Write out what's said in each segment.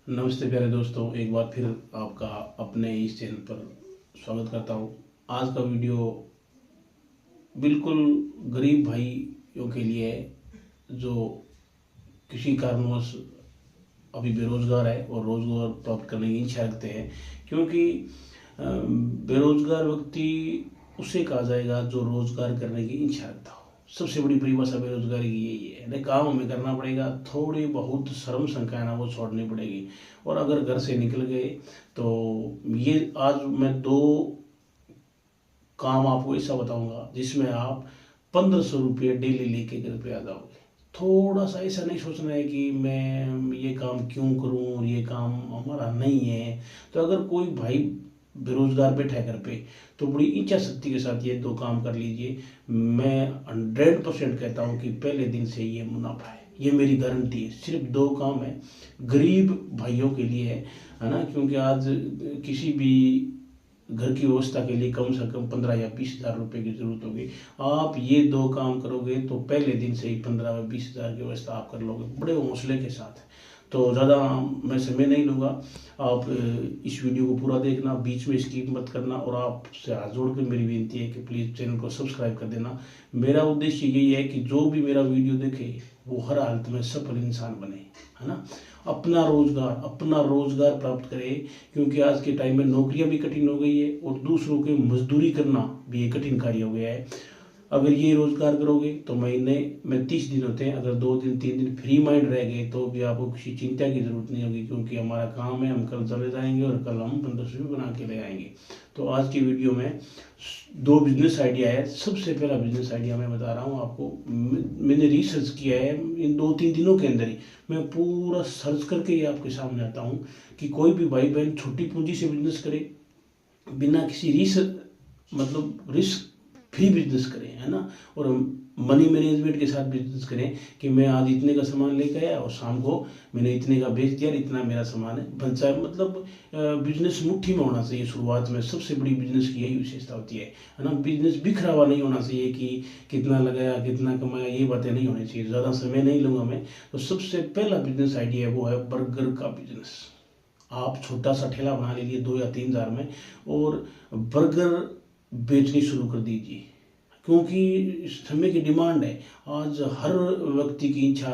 नमस्ते प्यारे दोस्तों, एक बार फिर आपका अपने इस चैनल पर स्वागत करता हूँ। आज का वीडियो बिल्कुल गरीब भाइयों के लिए है जो किसी कारणवश अभी बेरोजगार है और रोजगार प्राप्त करने की इच्छा रखते हैं। क्योंकि बेरोजगार व्यक्ति उसे कहा जाएगा जो रोजगार करने की इच्छा रखता हो। सबसे बड़ी परिभाषा बेरोजगारी की यही है। नहीं, काम हमें करना पड़ेगा, थोड़ी बहुत शर्म शंका है ना वो छोड़नी पड़ेगी। और अगर घर से निकल गए तो ये आज मैं दो काम आपको ऐसा बताऊंगा जिसमें आप 1500 रुपये डेली लेके घर पे आ जाओगे। थोड़ा सा ऐसा नहीं सोचना है कि मैं ये काम क्यों करूं और ये काम हमारा नहीं है। तो अगर कोई भाई बेरोजगार बैठा है घर पे तो बड़ी इच्छा शक्ति के साथ ये दो काम कर लीजिए। मैं 100% कहता हूँ कि पहले दिन से ये मुनाफा है, ये मेरी गारंटी है। सिर्फ दो काम है, गरीब भाइयों के लिए है ना। क्योंकि आज किसी भी घर की व्यवस्था के लिए कम से कम 15 या 20 हज़ार रुपये की जरूरत होगी। आप ये दो काम करोगे तो पहले दिन से ही 15 या 20 हज़ार की व्यवस्था आप कर लोगे बड़े हौसले के साथ। तो ज़्यादा मैं समय नहीं लूँगा, आप इस वीडियो को पूरा देखना, बीच में स्किप मत करना। और आपसे हाथ जोड़ कर मेरी विनती है कि प्लीज़ चैनल को सब्सक्राइब कर देना। मेरा उद्देश्य यही है कि जो भी मेरा वीडियो देखे वो हर हालत में सफल इंसान बने, है ना। अपना रोजगार प्राप्त करे। क्योंकि आज के टाइम में नौकरियां भी कठिन हो गई है और दूसरों की मजदूरी करना भी एक कठिन कार्य हो गया है। अगर ये रोजगार करोगे तो महीने में 30 दिन होते हैं। अगर 2 दिन 3 दिन फ्री माइंड रह गए तो भी आपको किसी चिंता की जरूरत नहीं होगी। क्योंकि हमारा काम है, हम कल चले जाएंगे और कल हम 1500 भी बना के ले आएंगे। तो आज की वीडियो में दो बिजनेस आइडिया है। सबसे पहला बिजनेस आइडिया मैं बता रहा हूँ आपको। मैंने रिसर्च किया है, इन 2-3 दिनों के अंदर ही मैं पूरा सर्च करके ये आपके सामने आता हूँ कि कोई भी भाई बहन छोटी पूंजी से बिजनेस करे, बिना किसी रिस्क फ्री बिजनेस करें, है ना। और मनी मैनेजमेंट के साथ बिजनेस करें कि मैं आज इतने का सामान लेकर आया और शाम को मैंने इतने का बेच दिया, इतना मेरा सामान है बचा। बिजनेस मुट्ठी में होना चाहिए शुरुआत में। सबसे बड़ी बिजनेस की यही विशेषता होती है ना। बिजनेस बिखरा हुआ नहीं होना चाहिए कि कितना लगाया कितना कमाया, ये बातें नहीं होनी चाहिए। ज़्यादा समय नहीं लूँगा मैं। तो सबसे पहला बिजनेस आइडिया है वो है बर्गर का बिजनेस। आप छोटा सा ठेला बना लीजिए 2 या 3 हज़ार में और बर्गर बेचनी शुरू कर दीजिए। क्योंकि इस समय की डिमांड है, आज हर व्यक्ति की इच्छा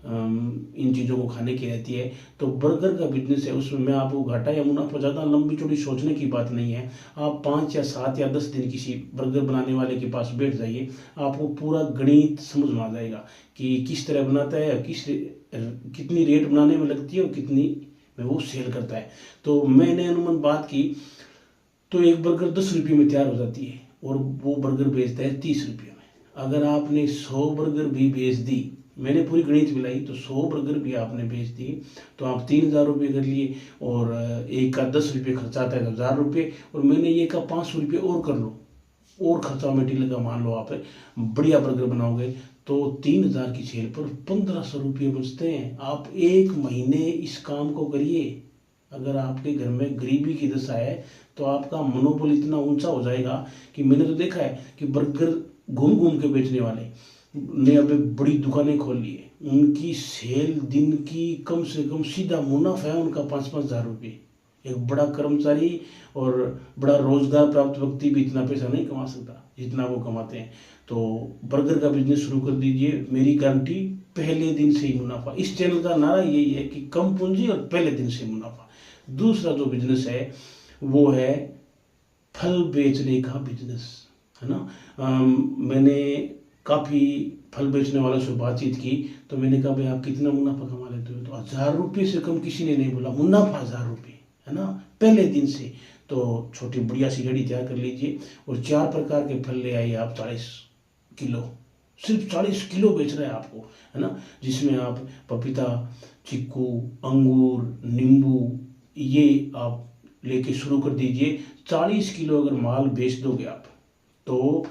इन चीज़ों को खाने की रहती है। तो बर्गर का बिजनेस है, उसमें मैं आपको घाटा या मुनाफा ज़्यादा लंबी चौड़ी सोचने की बात नहीं है। आप 5 या 7 या 10 दिन किसी बर्गर बनाने वाले के पास बैठ जाइए, आपको पूरा गणित समझ में आ जाएगा कि किस तरह बनाता है, कितनी रेट बनाने में लगती है और कितनी में वो सेल करता है। तो मैंने अनुमान बात की तो एक बर्गर 10 रुपये में तैयार हो जाती है और वो बर्गर बेचता है 30 रुपये में। अगर आपने 100 बर्गर भी बेच दी, मैंने पूरी गणित मिलाई, तो 100 बर्गर भी आपने बेच दी तो आप 3000 रुपये कर लिए। और एक का 10 रुपये खर्चा आता है तो 1000 रुपये, और मैंने ये का 500 रुपये और कर लो, और खर्चा मटेरियल का मान लो आप बढ़िया बर्गर बनाओगे तो 3000 की सेल पर 1500 रुपये बचते हैं। आप एक महीने इस काम को करिए। अगर आपके घर में गरीबी की दशा है तो आपका मनोबल इतना ऊंचा हो जाएगा कि मैंने तो देखा है कि बर्गर घूम घूम के बेचने वाले ने अभी बड़ी दुकानें खोल ली है। उनकी सेल दिन की कम से कम सीधा मुनाफा है उनका 5-5 हज़ार रुपये। एक बड़ा कर्मचारी और बड़ा रोजगार प्राप्त व्यक्ति भी इतना पैसा नहीं कमा सकता जितना वो कमाते हैं। तो बर्गर का बिजनेस शुरू कर दीजिए, मेरी गारंटी पहले दिन से ही मुनाफा। इस चैनल का नारा यही है कि कम पूंजी और पहले दिन से मुनाफा। दूसरा जो बिजनेस है वो है फल बेचने का बिजनेस, है ना। मैंने काफ़ी फल बेचने वालों से बातचीत की तो मैंने कहा भाई आप कितना मुनाफा कमा लेते हो, तो 1000 रुपये से कम किसी ने नहीं बोला। मुनाफा 1000 रुपये, है ना, पहले दिन से। तो छोटी बढ़िया सी गाड़ी तैयार कर लीजिए और 4 प्रकार के फल ले आइए आप 40 किलो। सिर्फ 40 किलो बेच रहे हैं आपको, है ना। जिसमें आप पपीता, चीकू, अंगूर, नींबू ये आप लेके शुरू कर दीजिए। 40 किलो अगर माल बेच दोगे आप तो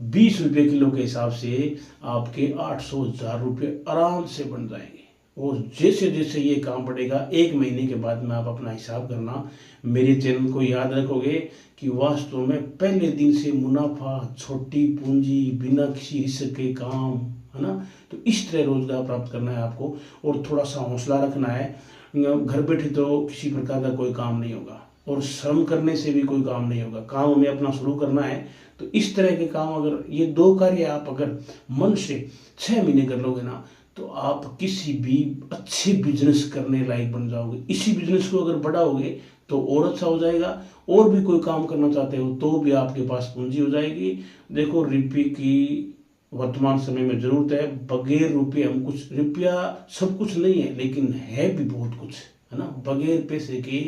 20 रुपये किलो के हिसाब से आपके 800-1000 रुपये आराम से बन जाएंगे। और जैसे जैसे ये काम बढ़ेगा 1 महीने के बाद में आप अपना हिसाब करना, मेरे चैनल को याद रखोगे कि वास्तव में पहले दिन से मुनाफा, छोटी पूंजी, बिना किसी रिस्क के काम, है ना। तो इस तरह रोजगार प्राप्त करना है आपको और थोड़ा सा हौसला रखना है। घर बैठे तो किसी प्रकार का कोई काम नहीं होगा और श्रम करने से भी कोई काम नहीं होगा। काम हमें अपना शुरू करना है तो इस तरह के काम, अगर ये 2 कार्य आप अगर मन से 6 महीने कर लोगे ना, तो आप किसी भी अच्छे बिजनेस करने लायक बन जाओगे। इसी बिजनेस को अगर बढ़ाओगे तो और अच्छा हो जाएगा। और भी कोई काम करना चाहते हो तो भी आपके पास पूंजी हो जाएगी। देखो, रुपये की वर्तमान समय में जरूरत है। बगैर रुपये हम कुछ, रुपया सब कुछ नहीं है लेकिन है भी बहुत कुछ, है ना। बगैर पैसे के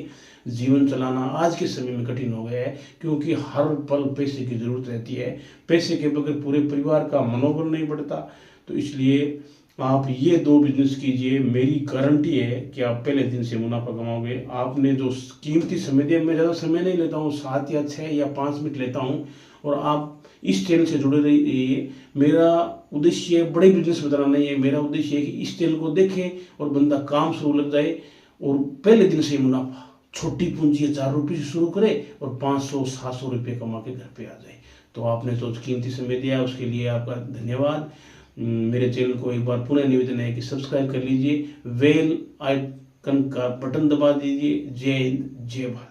जीवन चलाना आज के समय में कठिन हो गया है, क्योंकि हर पल पैसे की जरूरत रहती है। पैसे के बगैर पूरे परिवार का मनोबल नहीं बढ़ता। तो इसलिए आप ये 2 बिजनेस कीजिए, मेरी गारंटी है कि आप पहले दिन से मुनाफा कमाओगे। आपने जो कीमती समय दिया, मैं ज़्यादा समय नहीं लेता हूँ, 7 या 6 या 5 मिनट लेता हूँ, और आप इस चैनल से जुड़े रहिए। मेरा उद्देश्य बड़े बिजनेस बताना नहीं है, मेरा उद्देश्य है कि इस चैनल को देखे और बंदा काम शुरू लग जाए और पहले दिन से मुनाफा, छोटी पूंजी 4 रुपये से शुरू करे और 500-700 रुपये कमा के घर पे आ जाए। तो आपने जो कीमती समय दिया उसके लिए आपका धन्यवाद। मेरे चैनल को एक बार पुनः निवेदन है कि सब्सक्राइब कर लीजिए, बेल आइकन का बटन दबा दीजिए। जय हिंद, जय भारत।